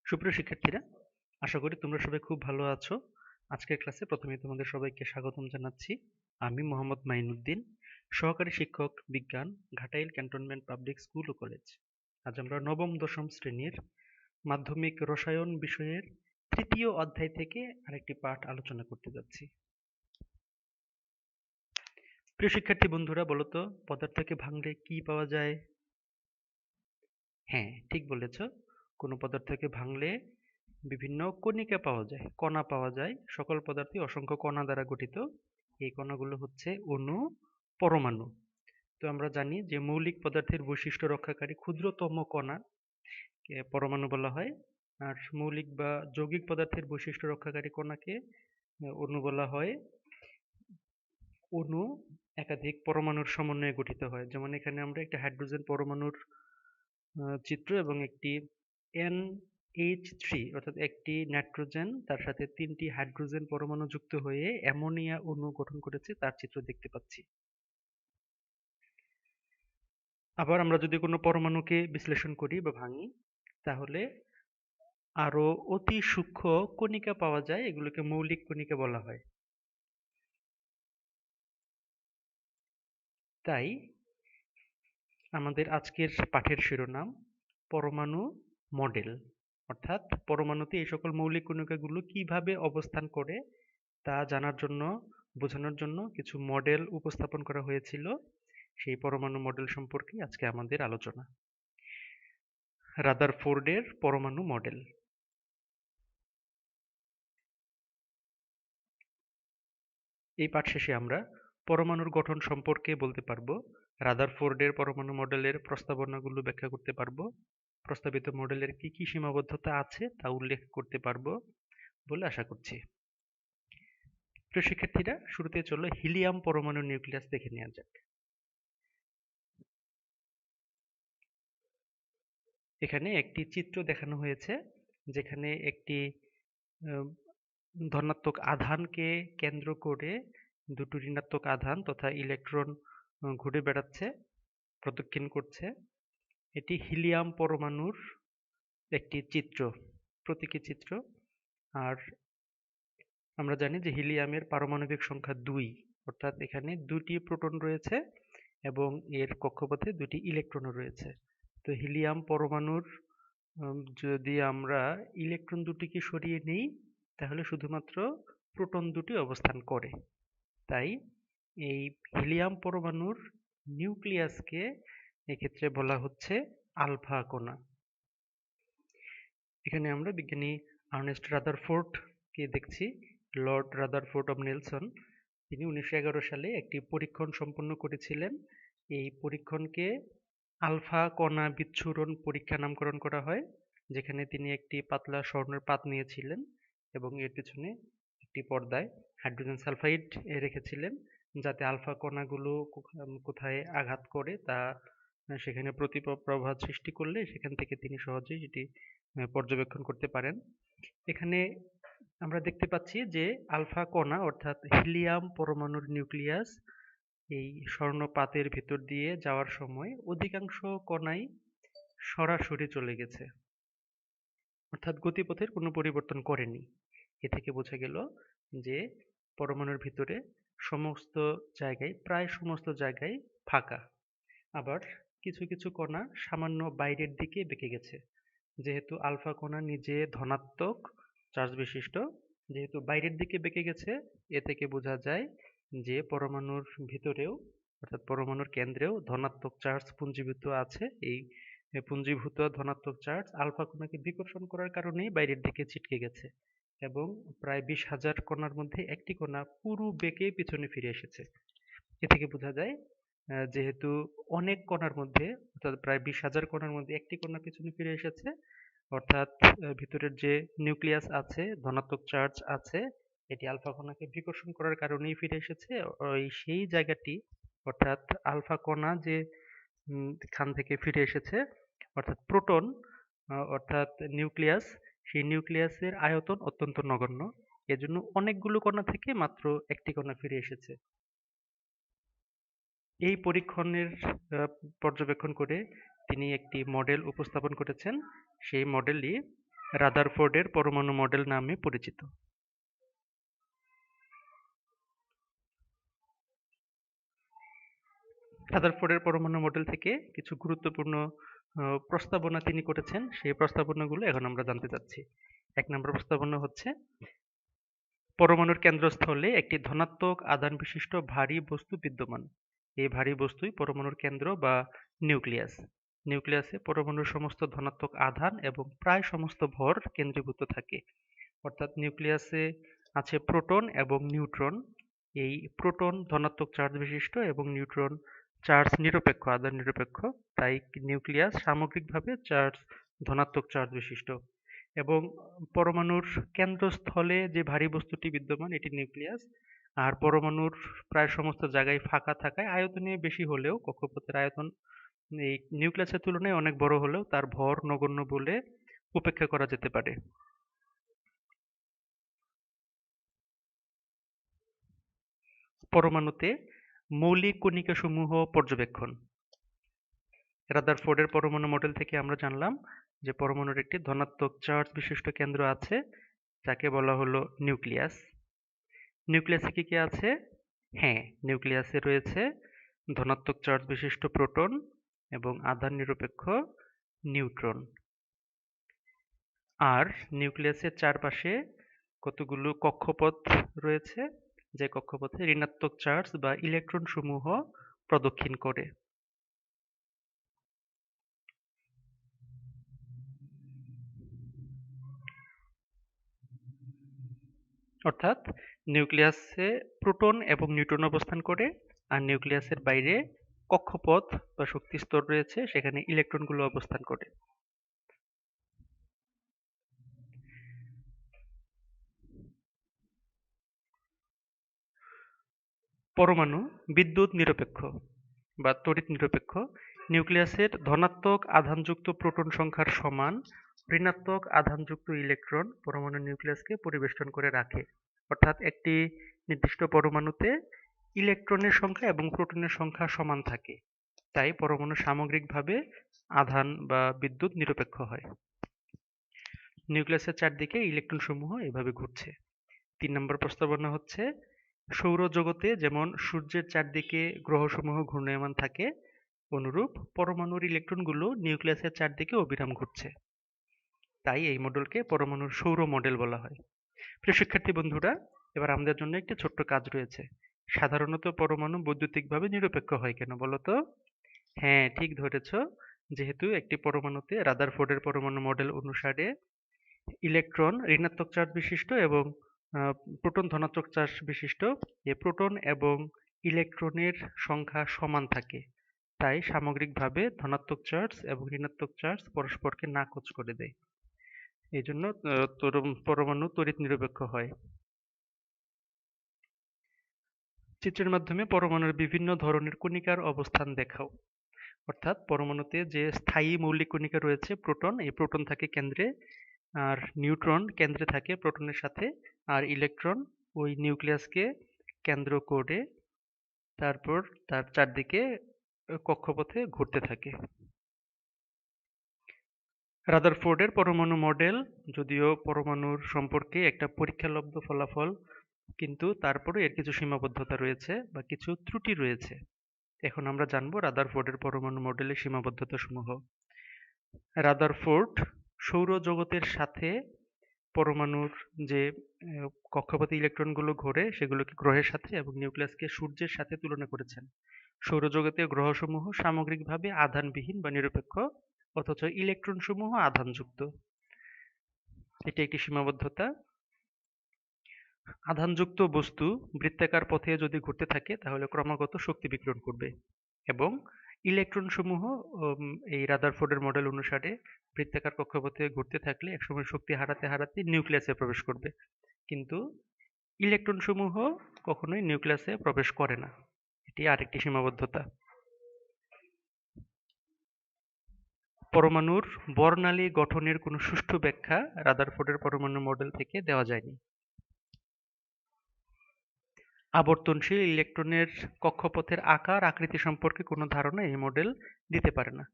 সুপ্রিয় শিক্ষার্থীরা, আশা করি তোমরা সবাই খুব ভালো আছো। আজকের ক্লাসে প্রথমেই তোমাদের সবাইকে স্বাগতম জানাচ্ছি। আমি মোহাম্মদ মাইনুদ্দিন, সহকারী শিক্ষক বিজ্ঞান, ঘাটাইল ক্যান্টনমেন্ট পাবলিক স্কুল ও কলেজ। আজ আমরা নবম দশম শ্রেণীর মাধ্যমিক রসায়ন বিষয়ের তৃতীয় অধ্যায় থেকে আরেকটি পাঠ আলোচনা করতে যাচ্ছি। প্রিয় শিক্ষার্থী বন্ধুরা, বলো তো পদার্থকে ভাঙলে কি পাওয়া যায়? হ্যাঁ, ঠিক বলেছ। কোনো পদার্থকে ভাঙলে বিভিন্ন কণিকা পাওয়া যায়, কণা পাওয়া যায়। সকল পদার্থই অসংখ্য কণা দ্বারা গঠিত। এই কণাগুলো হচ্ছে অণু, পরমাণু। তো আমরা জানি যে মৌলিক পদার্থের বৈশিষ্ট্য রক্ষাকারী ক্ষুদ্রতম কণাকে পরমাণু বলা হয়। আর মৌলিক বা যৌগিক পদার্থের বৈশিষ্ট্য রক্ষাকারী কণাকে অণু বলা হয়। অণু একাধিক পরমাণুর সমন্বয়ে গঠিত হয়। যেমন এখানে আমরা একটা হাইড্রোজেন পরমাণুর চিত্র এবং একটি NH3 অর্থাৎ একটি নাইট্রোজেন তার সাথে 3টি হাইড্রোজেন পরমাণু যুক্ত হয়ে অ্যামোনিয়া অণু গঠন করেছে তার চিত্র দেখতে পাচ্ছি। আবার আমরা যদি কোনো পরমাণুকে বিশ্লেষণ করি বা ভাঙি, তাহলে আরো অতি সূক্ষ্ম কণিকা পাওয়া যায়, এগুলোকে মৌলিক কণিকা বলা হয়। তাই আমাদের আজকের পাঠের শিরোনাম পরমাণু মডেল, অর্থাৎ পরমাণুতে এই সকল মৌলিক কণিকাগুলো কিভাবে অবস্থান করে তা জানার জন্য, বোঝানোর জন্য কিছু মডেল উপস্থাপন করা হয়েছিল। সেই পরমাণু মডেল সম্পর্কে আজকে আমাদের আলোচনা। রাদারফোর্ডের পরমাণু মডেল। এই পাঠ শেষে আমরা পরমাণুর গঠন সম্পর্কে বলতে পারবো, রাদারফোর্ডের পরমাণু মডেলের প্রস্তাবনাগুলো ব্যাখ্যা করতে পারবো, প্রস্তাবিত মডেলের কি কি সীমাবদ্ধতা আছে তা উল্লেখ করতে পারবো বলে আশা করছি। প্রিয় শিক্ষার্থীরা, শুরুতে চলো হিলিয়াম পরমাণু নিউক্লিয়াস দেখে নেওয়া যাক। এখানে একটি চিত্র দেখানো হয়েছে, যেখানে একটি আহ, ধনাত্মক আধানকে কেন্দ্র করে দুটো ঋণাত্মক আধান তথা ইলেকট্রন ঘুরে বেড়াচ্ছে, প্রদক্ষিণ করছে। এটি হিলিয়াম পরমাণুর একটি চিত্র, প্রতীকী চিত্র। আর আমরা জানি যে হিলিয়ামের পারমাণবিক সংখ্যা 2, অর্থাৎ এখানে 2টি প্রোটন রয়েছে এবং এর কক্ষপথে 2টি ইলেকট্রনও রয়েছে। তো হিলিয়াম পরমাণুর যদি আমরা ইলেকট্রন দুটিকে সরিয়ে নেই, তাহলে শুধুমাত্র প্রোটন দুটি অবস্থান করে। তাই এই হিলিয়াম পরমাণুর নিউক্লিয়াসকে এক্ষেত্রে বলা হচ্ছে আলফা কণা। এখানে আমরা বিজ্ঞানী আর্নেস্ট রাদারফোর্ড কে দেখছি, লর্ড রাদারফোর্ড অব নেলসন। তিনি 1911 সালে একটি পরীক্ষণ সম্পন্ন করেছিলেন। এই পরীক্ষণকে আলফা কণা বিচ্ছুরণ পরীক্ষা নামকরণ করা হয়, যেখানে তিনি একটি পাতলা স্বর্ণের পাত নিয়েছিলেন এবং এর পিছনে একটি পর্দায় হাইড্রোজেন সালফাইড রেখেছিলেন, যাতে আলফা কণাগুলো কোথায় আঘাত করে তা সেখানে প্রভাব সৃষ্টি করলে সেখান থেকে তিনি সহজেই সেটি পর্যবেক্ষণ করতে পারেন। এখানে আমরা দেখতে পাচ্ছি যে আলফা কণা অর্থাৎ হিলিয়াম পরমাণুর নিউক্লিয়াস এই স্বর্ণপাতের ভিতর দিয়ে যাওয়ার সময় অধিকাংশ কণাই সরাসরি চলে গেছে, অর্থাৎ গতিপথের কোনো পরিবর্তন করেনি। এ থেকে বোঝা গেল যে পরমাণুর ভিতরে সমস্ত জায়গায়, প্রায় সমস্ত জায়গায় ফাঁকা। আবার কিছু কিছু কণা সামান্য বাইরের দিকে বেঁকে গেছে। যেহেতু আলফা কণা নিজে ধনাত্মক চার্জ বিশিষ্ট, যেহেতু বাইরের দিকে বেঁকে গেছে, এ থেকে বোঝা যায় যে পরমাণুর ভিতরেও অর্থাৎ পরমাণুর কেন্দ্রেও ধনাত্মক চার্জ পুঞ্জীভূত আছে। এই পুঞ্জীভূত ধনাত্মক চার্জ আলফা কণাকে বিকর্ষণ করার কারণেই বাইরের দিকে ছিটকে গেছে এবং প্রায় 20,000 কণার মধ্যে একটি কণা পুরো বেঁকে পিছনে ফিরে এসেছে। এ থেকে বোঝা যায় যেহেতু অনেক কণার মধ্যে অর্থাৎ প্রায় 20,000 কণার মধ্যে একটি কণা পিছনে ফিরে এসেছে, অর্থাৎ ভিতরের যে নিউক্লিয়াস আছে, ধনাত্মক চার্জ আছে, এটি আলফা কণাকে বিকর্ষণ করার কারণেই ফিরে এসেছে। ওই সেই জায়গাটি অর্থাৎ আলফা কণা যে খান থেকে ফিরে এসেছে অর্থাৎ প্রোটন, অর্থাৎ নিউক্লিয়াস, সেই নিউক্লিয়াসের আয়তন অত্যন্ত নগণ্য। এজন্য অনেকগুলো কণা থেকে মাত্র একটি কণা ফিরে এসেছে। এই পরীক্ষণের পর্যবেক্ষণ করে তিনি একটি মডেল উপস্থাপন করেছেন। সেই মডেলই রাদারফোর্ডের পরমাণু মডেল নামে পরিচিত। রাদারফোর্ডের পরমাণু মডেল থেকে কিছু গুরুত্বপূর্ণ প্রস্তাবনা তিনি করেছেন, সেই প্রস্তাবনাগুলো এখন আমরা জানতে চাচ্ছি। ১ নম্বর প্রস্তাবনা হচ্ছে, পরমাণুর কেন্দ্রস্থলে একটি ধনাত্মক আধান বিশিষ্ট ভারী বস্তু বিদ্যমান। এই ভারী বস্তুই পরমাণুর কেন্দ্র বা নিউক্লিয়াস। নিউক্লিয়াসে পরমাণুর সমস্ত ধনাত্মক আধান এবং প্রায় সমস্ত ভর কেন্দ্রীভূত থাকে। অর্থাৎ নিউক্লিয়াসে আছে প্রোটন এবং নিউট্রন। এই প্রোটন ধনাত্মক চার্জ বিশিষ্ট এবং নিউট্রন চার্জ নিরপেক্ষ, আধান নিরপেক্ষ। তাই নিউক্লিয়াস সামগ্রিকভাবে ধনাত্মক চার্জ বিশিষ্ট। এবং পরমাণুর কেন্দ্রস্থলে যে ভারী বস্তুটি বিদ্যমান এটি নিউক্লিয়াস। আর পরমাণুর প্রায় সমস্ত জায়গায় ফাঁকা থাকায় আয়তনে বেশি হলেও, কক্ষপথের আয়তন এই নিউক্লিয়াসের তুলনায় অনেক বড় হলেও তার ভর নগণ্য বলে উপেক্ষা করা যেতে পারে। পরমাণুতে মৌলিক কণিকাসমূহ পর্যবেক্ষণ। রাদারফোর্ডের পরমাণু মডেল থেকে আমরা জানলাম যে পরমাণুর একটি ধনাত্মক চার্জ বিশিষ্ট কেন্দ্র আছে, যাকে বলা হলো নিউক্লিয়াস। নিউক্লিয়াসে কি কি আছে? হ্যাঁ, নিউক্লিয়াসে রয়েছে ধনাত্মক চার্জ বিশিষ্ট প্রোটন এবং আধান নিরপেক্ষ নিউট্রন। আর নিউক্লিয়াসের চারপাশে কতগুলো কক্ষপথ রয়েছে, যে কক্ষপথে ঋণাত্মক চার্জ বা ইলেকট্রন সমূহ প্রদক্ষিণ করে। অর্থাৎ নিউক্লিয়াসে প্রোটন এবং নিউট্রন অবস্থান করে, আর নিউক্লিয়াসের বাইরে কক্ষপথ বা শক্তি স্তর রয়েছে, সেখানে ইলেকট্রনগুলো অবস্থান করে। পরমাণু বিদ্যুৎ নিরপেক্ষ বা তড়িৎ নিরপেক্ষ। নিউক্লিয়াসের ধনাত্মক আধানযুক্ত প্রোটন সংখ্যার সমান ঋণাত্মক আধানযুক্ত ইলেকট্রন পরমাণু নিউক্লিয়াসকে পরিবেষ্টন করে রাখে। অর্থাৎ একটি নির্দিষ্ট পরমাণুতে ইলেকট্রনের সংখ্যা এবং প্রোটনের সংখ্যা সমান থাকে। তাই পরমাণু সামগ্রিকভাবে আধান বা বিদ্যুৎ নিরপেক্ষ হয়। নিউক্লিয়াসের চারদিকে ইলেকট্রন সমূহ এভাবে ঘুরছে। ৩ নম্বর প্রস্তাবনা হচ্ছে, সৌরজগতে যেমন সূর্যের চারদিকে গ্রহসমূহ ঘূর্ণায়মান থাকে, অনুরূপ পরমাণুর ইলেকট্রনগুলো নিউক্লিয়াসের চারদিকে অবিরাম ঘুরছে। তাই এই মডেলকে পরমাণুর সৌর মডেল বলা হয়। প্রিয় শিক্ষার্থী বন্ধুরা, এবার আমাদের জন্য একটি ছোট্ট কাজ রয়েছে। সাধারণত পরমাণু বৈদ্যুতিকভাবে নিরপেক্ষ হয় কেন বলো তো? হ্যাঁ, ঠিক ধরেছ। যেহেতু একটি পরমাণুতে রাদারফোর্ডের পরমাণু মডেল অনুসারে ইলেকট্রন ঋণাত্মক চার্জ বিশিষ্ট এবং প্রোটন ধনাত্মক চার্জ বিশিষ্ট, এ প্রোটন এবং ইলেকট্রনের সংখ্যা সমান থাকে। তাই সামগ্রিকভাবে ধনাত্মক চার্জ এবং ঋণাত্মক চার্জ পরস্পরকে নাকচ করে দেয়। এই জন্য পরমাণু তড়িৎ নিরপেক্ষ হয়। চিত্রের মাধ্যমে পরমাণুর বিভিন্ন ধরনের কণিকার অবস্থান দেখাও। অর্থাৎ পরমাণুতে যে স্থায়ী মৌলিক কণিকা রয়েছে প্রোটন, এই প্রোটন থাকে কেন্দ্রে, আর নিউট্রন কেন্দ্রে থাকে প্রোটনের সাথে, আর ইলেকট্রন ওই নিউক্লিয়াসকে কেন্দ্র করে তারপর তার চারদিকে কক্ষপথে ঘুরতে থাকে। রাদারফোর্ডের পরমাণু মডেল যদিও পরমাণুর সম্পর্কে একটা পরীক্ষালব্ধ ফলাফল, কিন্তু তারপরে এর কিছু সীমাবদ্ধতা রয়েছে বা কিছু ত্রুটি রয়েছে। এখন আমরা জানবো রাদারফোর্ডের পরমাণু মডেলের সীমাবদ্ধতাসমূহ। রাদারফোর্ড সৌরজগতের সাথে পরমাণুর যে কক্ষপথে ইলেকট্রনগুলো ঘোরে সেগুলোকে গ্রহের সাথে এবং নিউক্লিয়াসকে সূর্যের সাথে তুলনা করেছেন। সৌরজগতের গ্রহসমূহ সামগ্রিকভাবে আধানবিহীন বা নিরপেক্ষ, অথচ ইলেকট্রনসমূহ আধানযুক্ত। এটি একটি সীমাবদ্ধতা। আধানযুক্ত বস্তু বৃত্তাকার পথে যদি ঘুরতে থাকে তাহলে ক্রমাগত শক্তি বিকিরণ করবে, এবং ইলেকট্রনসমূহ এই রাদারফোর্ডের মডেল অনুসারে বৃত্তাকার কক্ষপথে ঘুরতে থাকলে একসময় শক্তি হারাতে হারাতে নিউক্লিয়াসে প্রবেশ করবে, কিন্তু ইলেকট্রনসমূহ কখনোই নিউক্লিয়াসে প্রবেশ করে না। এটি আরেকটি সীমাবদ্ধতা। পরমাণুর বর্ণালী গঠনের কোনো সুষ্ঠু ব্যাখ্যা রাদারফোর্ডের পরমাণু মডেল থেকে দেওয়া যায়নি। আবর্তনশীল ইলেকট্রনের কক্ষপথের আকার আকৃতি সম্পর্কে কোনো ধারণা এই মডেল দিতে পারে না।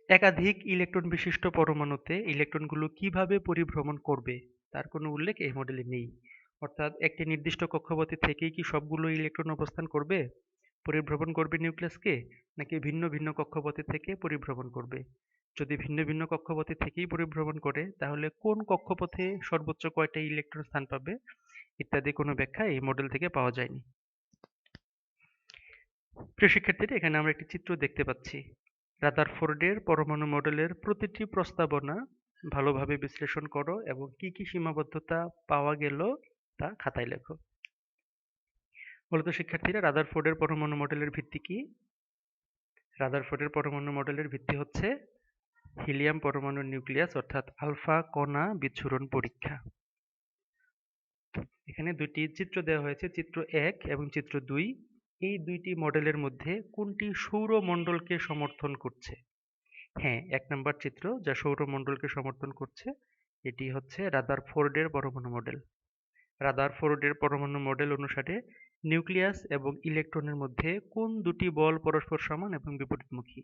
একাধিক ইলেকট্রন বিশিষ্ট পরমাণুতে ইলেকট্রনগুলো কিভাবে পরিভ্রমণ করবে তার কোনো উল্লেখ এই মডেলে নেই। অর্থাৎ একটি নির্দিষ্ট কক্ষপথে থেকেই কি সবগুলো ইলেকট্রন অবস্থান করবে, পরিভ্রমণ করবে নিউক্লিয়াসকে, নাকি ভিন্ন ভিন্ন কক্ষপথে থেকে পরিভ্রমণ করবে? যদি ভিন্ন ভিন্ন কক্ষপথে থেকেই পরিভ্রমণ করে তাহলে কোন কক্ষপথে সর্বোচ্চ কয়টা ইলেকট্রন স্থান পাবে ইত্যাদি কোনো ব্যাখ্যা এই মডেল থেকে পাওয়া যায়নি। প্রিয় শিক্ষার্থীরা, এখানে আমরা একটি চিত্র দেখতে পাচ্ছি। রাদারফোর্ডের পরমাণু মডেলের প্রতিটি প্রস্তাবনা ভালোভাবে বিশ্লেষণ করো এবং কি কি সীমাবদ্ধতা পাওয়া গেল তা খাতায় লেখো। মূলত শিক্ষার্থীরা, রাদারফোর্ডের পরমাণু মডেলের ভিত্তি কি? রাদারফোর্ডের পরমাণু মডেলের ভিত্তি হচ্ছে হিলিয়াম পরমাণুর নিউক্লিয়াস অর্থাৎ আলফা কণা বিচ্ছুরণ পরীক্ষা। এখানে দুটি চিত্র দেওয়া হয়েছে, চিত্র 1 এবং চিত্র 2। এই দুইটি মডেলের মধ্যে কোনটি সৌরমণ্ডলকে সমর্থন করছে? হ্যাঁ, 1 নম্বর চিত্র যা সৌরমণ্ডলকে সমর্থন করছে এটি হচ্ছে রাদারফোর্ডের পরমাণু মডেল। রাদারফোর্ডের পরমাণু মডেল অনুসারে নিউক্লিয়াস এবং ইলেকট্রনের মধ্যে কোন দুটি বল পরস্পর সমান এবং বিপরীতমুখী?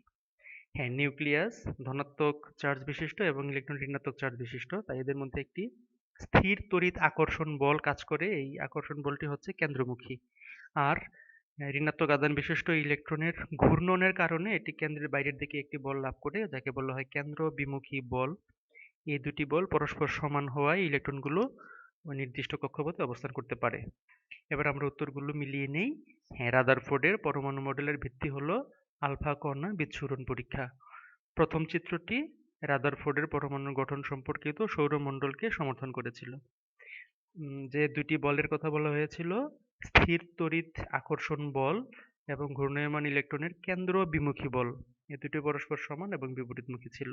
হ্যাঁ, নিউক্লিয়াস ধনাত্মক চার্জ বিশিষ্ট এবং ইলেকট্রন ঋণাত্মক চার্জ বিশিষ্ট, তাই এদের মধ্যে একটি স্থির তড়িৎ আকর্ষণ বল কাজ করে। এই আকর্ষণ বলটি হচ্ছে কেন্দ্রমুখী। আর ঋণাত্মক আধান বিশিষ্ট ইলেকট্রনের ঘূর্ণনের কারণে এটি কেন্দ্রের বাইরের দিকে একটি বল লাভ করে, যাকে বলা হয় কেন্দ্র বিমুখী বল। এই দুটি বল পরস্পর সমান হওয়ায় ইলেকট্রনগুলো ওই নির্দিষ্ট কক্ষপথে অবস্থান করতে পারে। এবার আমরা উত্তরগুলো মিলিয়ে নেই। হ্যাঁ, রাদারফোর্ডের পরমাণু মডেলের ভিত্তি হলো আলফা কণা বিচ্ছুরণ পরীক্ষা। প্রথম চিত্রটি রাদারফোর্ডের পরমাণুর গঠন সম্পর্কিত সৌরমণ্ডলকে সমর্থন করেছিল। যে দুটি বলের কথা বলা হয়েছিল, স্থির তড়িৎ আকর্ষণ বল এবং ঘূর্ণায়মান ইলেকট্রনের কেন্দ্র বিমুখী বল, এ দুটি পরস্পর সমান এবং বিপরীতমুখী ছিল।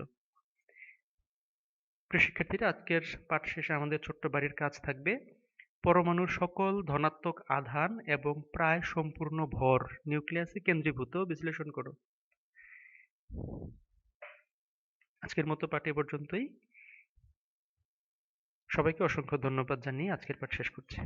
প্রিয় শিক্ষার্থীরা, আজকের পাঠ শেষে আমাদের ছোট্ট বাড়ির কাজ থাকবে। পরমাণুর সকল ধনাত্মক আধান এবং প্রায় সম্পূর্ণ ভর নিউক্লিয়াসে কেন্দ্রীভূত বিশ্লেষণ করো। আজকের মতো পাঠ এ পর্যন্তই। সবাইকে অসংখ্য ধন্যবাদ জানিয়ে আজকের পাঠ শেষ করছি।